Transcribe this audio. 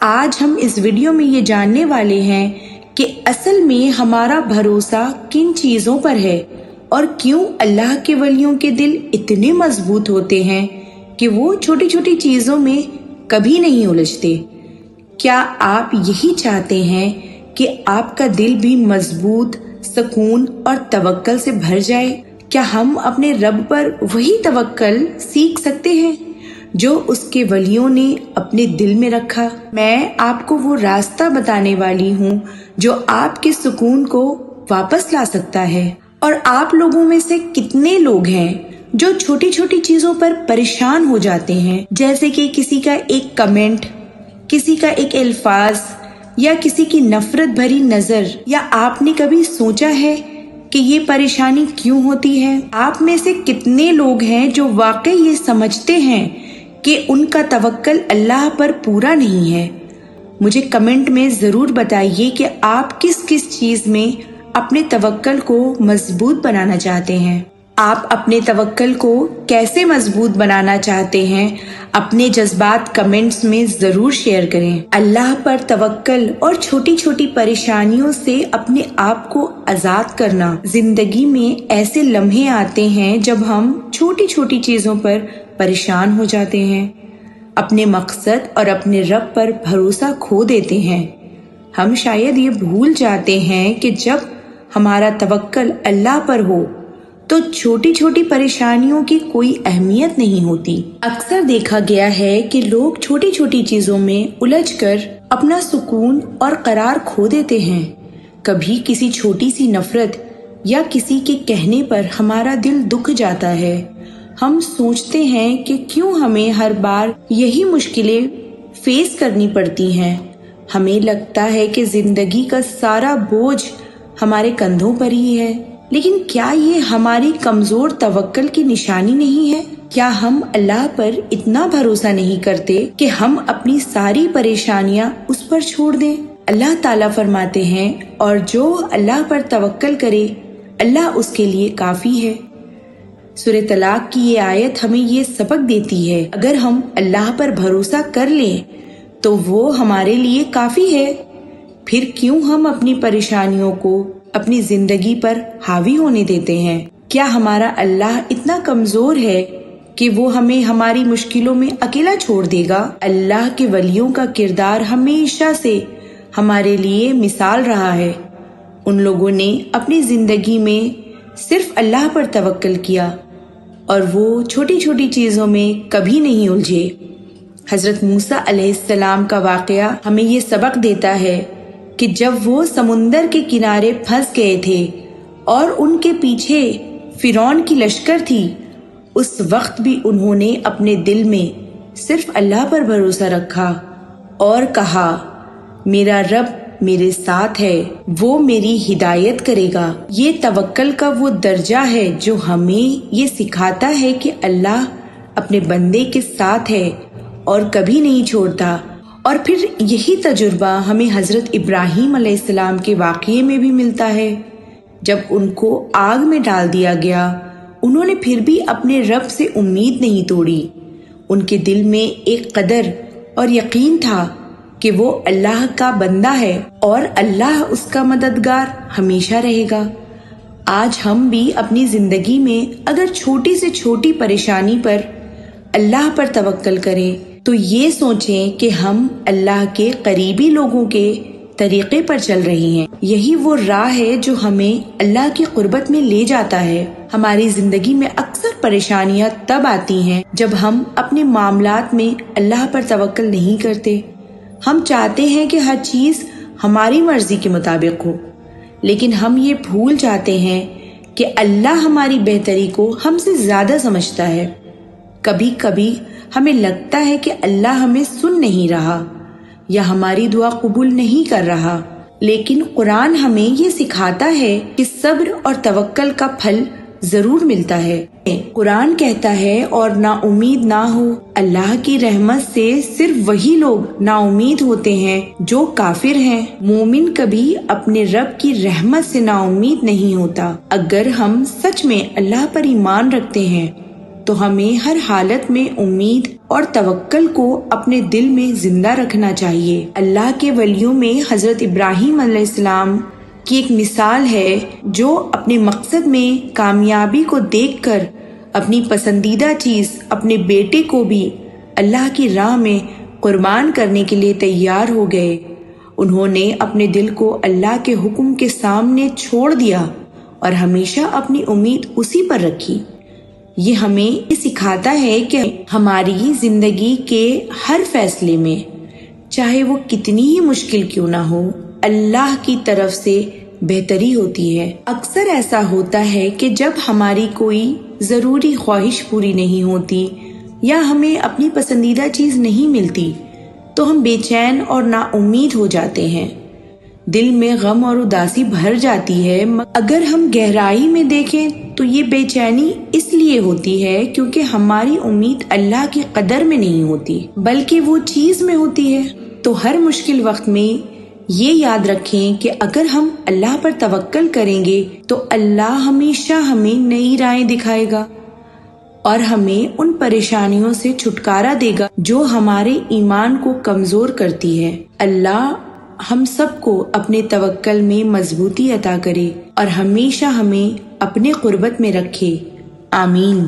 آج ہم اس ویڈیو میں یہ جاننے والے ہیں کہ اصل میں ہمارا بھروسہ کن چیزوں پر ہے اور کیوں اللہ کے ولیوں کے دل اتنے مضبوط ہوتے ہیں کہ وہ چھوٹی چھوٹی چیزوں میں کبھی نہیں الجھتے۔ کیا آپ یہی چاہتے ہیں کہ آپ کا دل بھی مضبوط، سکون اور توکل سے بھر جائے؟ کیا ہم اپنے رب پر وہی توکل سیکھ سکتے ہیں جو اس کے ولیوں نے اپنے دل میں رکھا؟ میں آپ کو وہ راستہ بتانے والی ہوں جو آپ کے سکون کو واپس لا سکتا ہے۔ اور آپ لوگوں میں سے کتنے لوگ ہیں جو چھوٹی چھوٹی چیزوں پر پریشان ہو جاتے ہیں، جیسے کہ کسی کا ایک کمنٹ، کسی کا ایک الفاظ یا کسی کی نفرت بھری نظر؟ یا آپ نے کبھی سوچا ہے کہ یہ پریشانی کیوں ہوتی ہے؟ آپ میں سے کتنے لوگ ہیں جو واقعی یہ سمجھتے ہیں کہ ان کا توکل اللہ پر پورا نہیں ہے؟ مجھے کمنٹ میں ضرور بتائیے کہ آپ کس کس چیز میں اپنے توکل کو مضبوط بنانا چاہتے ہیں۔ آپ اپنے توکل کو کیسے مضبوط بنانا چاہتے ہیں؟ اپنے جذبات کمنٹس میں ضرور شیئر کریں۔ اللہ پر توکل اور چھوٹی چھوٹی پریشانیوں سے اپنے آپ کو آزاد کرنا۔ زندگی میں ایسے لمحے آتے ہیں جب ہم چھوٹی چھوٹی چیزوں پر پریشان ہو جاتے ہیں، اپنے مقصد اور اپنے رب پر بھروسہ کھو دیتے ہیں۔ ہم شاید یہ بھول جاتے ہیں کہ جب ہمارا توکل اللہ پر ہو تو چھوٹی چھوٹی پریشانیوں کی کوئی اہمیت نہیں ہوتی۔ اکثر دیکھا گیا ہے کہ لوگ چھوٹی چھوٹی چیزوں میں الجھ کر اپنا سکون اور قرار کھو دیتے ہیں۔ کبھی کسی چھوٹی سی نفرت یا کسی کے کہنے پر ہمارا دل دکھ جاتا ہے۔ ہم سوچتے ہیں کہ کیوں ہمیں ہر بار یہی مشکلیں فیس کرنی پڑتی ہیں۔ ہمیں لگتا ہے کہ زندگی کا سارا بوجھ ہمارے کندھوں پر ہی ہے، لیکن کیا یہ ہماری کمزور توکل کی نشانی نہیں ہے؟ کیا ہم اللہ پر اتنا بھروسہ نہیں کرتے کہ ہم اپنی ساری پریشانیاں اس پر چھوڑ دیں؟ اللہ تعالیٰ فرماتے ہیں، اور جو اللہ پر توکل کرے اللہ اس کے لیے کافی ہے۔ سورہ طلاق کی یہ آیت ہمیں یہ سبق دیتی ہے، اگر ہم اللہ پر بھروسہ کر لیں تو وہ ہمارے لیے کافی ہے۔ پھر کیوں ہم اپنی پریشانیوں کو اپنی زندگی پر حاوی ہونے دیتے ہیں؟ کیا ہمارا اللہ اتنا کمزور ہے کہ وہ ہمیں ہماری مشکلوں میں اکیلا چھوڑ دے گا؟ اللہ کے ولیوں کا کردار ہمیشہ سے ہمارے لیے مثال رہا ہے۔ ان لوگوں نے اپنی زندگی میں صرف اللہ پر توکل کیا اور وہ چھوٹی چھوٹی چیزوں میں کبھی نہیں الجھے۔ حضرت موسیٰ علیہ السلام کا واقعہ ہمیں یہ سبق دیتا ہے کہ جب وہ سمندر کے کنارے پھنس گئے تھے اور ان کے پیچھے فرعون کی لشکر تھی، اس وقت بھی انہوں نے اپنے دل میں صرف اللہ پر بھروسہ رکھا اور کہا، میرا رب میرے ساتھ ہے، وہ میری ہدایت کرے گا۔ یہ توکل کا وہ درجہ ہے جو ہمیں یہ سکھاتا ہے کہ اللہ اپنے بندے کے ساتھ ہے اور کبھی نہیں چھوڑتا۔ اور پھر یہی تجربہ ہمیں حضرت ابراہیم علیہ السلام کے واقعے میں بھی ملتا ہے۔ جب ان کو آگ میں ڈال دیا گیا، انہوں نے پھر بھی اپنے رب سے امید نہیں توڑی۔ ان کے دل میں ایک قدر اور یقین تھا کہ وہ اللہ کا بندہ ہے اور اللہ اس کا مددگار ہمیشہ رہے گا۔ آج ہم بھی اپنی زندگی میں اگر چھوٹی سے چھوٹی پریشانی پر اللہ پر توکل کریں تو یہ سوچیں کہ ہم اللہ کے قریبی لوگوں کے طریقے پر چل رہے ہیں۔ یہی وہ راہ ہے جو ہمیں اللہ کی قربت میں لے جاتا ہے۔ ہماری زندگی میں اکثر پریشانیاں تب آتی ہیں جب ہم اپنے معاملات میں اللہ پر توکل نہیں کرتے۔ ہم چاہتے ہیں کہ ہر چیز ہماری مرضی کے مطابق ہو، لیکن ہم یہ بھول جاتے ہیں کہ اللہ ہماری بہتری کو ہم سے زیادہ سمجھتا ہے۔ کبھی کبھی ہمیں لگتا ہے کہ اللہ ہمیں سن نہیں رہا یا ہماری دعا قبول نہیں کر رہا، لیکن قرآن ہمیں یہ سکھاتا ہے کہ صبر اور توکل کا پھل ضرور ملتا ہے۔ قرآن کہتا ہے، اور نا امید نہ ہو۔ اللہ کی رحمت سے صرف وہی لوگ نا امید ہوتے ہیں جو کافر ہیں۔ مومن کبھی اپنے رب کی رحمت سے نا امید نہیں ہوتا۔ اگر ہم سچ میں اللہ پر ایمان رکھتے ہیں تو ہمیں ہر حالت میں امید اور توکل کو اپنے دل میں زندہ رکھنا چاہیے۔ اللہ کے ولیوں میں حضرت ابراہیم علیہ السلام کی ایک مثال ہے، جو اپنے مقصد میں کامیابی کو دیکھ کر اپنی پسندیدہ چیز اپنے بیٹے کو بھی اللہ کی راہ میں قربان کرنے کے لیے تیار ہو گئے۔ انہوں نے اپنے دل کو اللہ کے حکم کے سامنے چھوڑ دیا اور ہمیشہ اپنی امید اسی پر رکھی۔ یہ ہمیں یہ سکھاتا ہے کہ ہماری زندگی کے ہر فیصلے میں، چاہے وہ کتنی ہی مشکل کیوں نہ ہو، اللہ کی طرف سے بہتری ہوتی ہے۔ اکثر ایسا ہوتا ہے کہ جب ہماری کوئی ضروری خواہش پوری نہیں ہوتی یا ہمیں اپنی پسندیدہ چیز نہیں ملتی تو ہم بے چین اور نا امید ہو جاتے ہیں، دل میں غم اور اداسی بھر جاتی ہے۔ اگر ہم گہرائی میں دیکھیں تو یہ بے چینی اس لیے ہوتی ہے کیونکہ ہماری امید اللہ کی قدر میں نہیں ہوتی بلکہ وہ چیز میں ہوتی ہے۔ تو ہر مشکل وقت میں یہ یاد رکھیں کہ اگر ہم اللہ پر توکل کریں گے تو اللہ ہمیشہ ہمیں نئی راہیں دکھائے گا اور ہمیں ان پریشانیوں سے چھٹکارا دے گا جو ہمارے ایمان کو کمزور کرتی ہے۔ اللہ ہم سب کو اپنے توکل میں مضبوطی عطا کرے اور ہمیشہ ہمیں اپنے قربت میں رکھے، آمین۔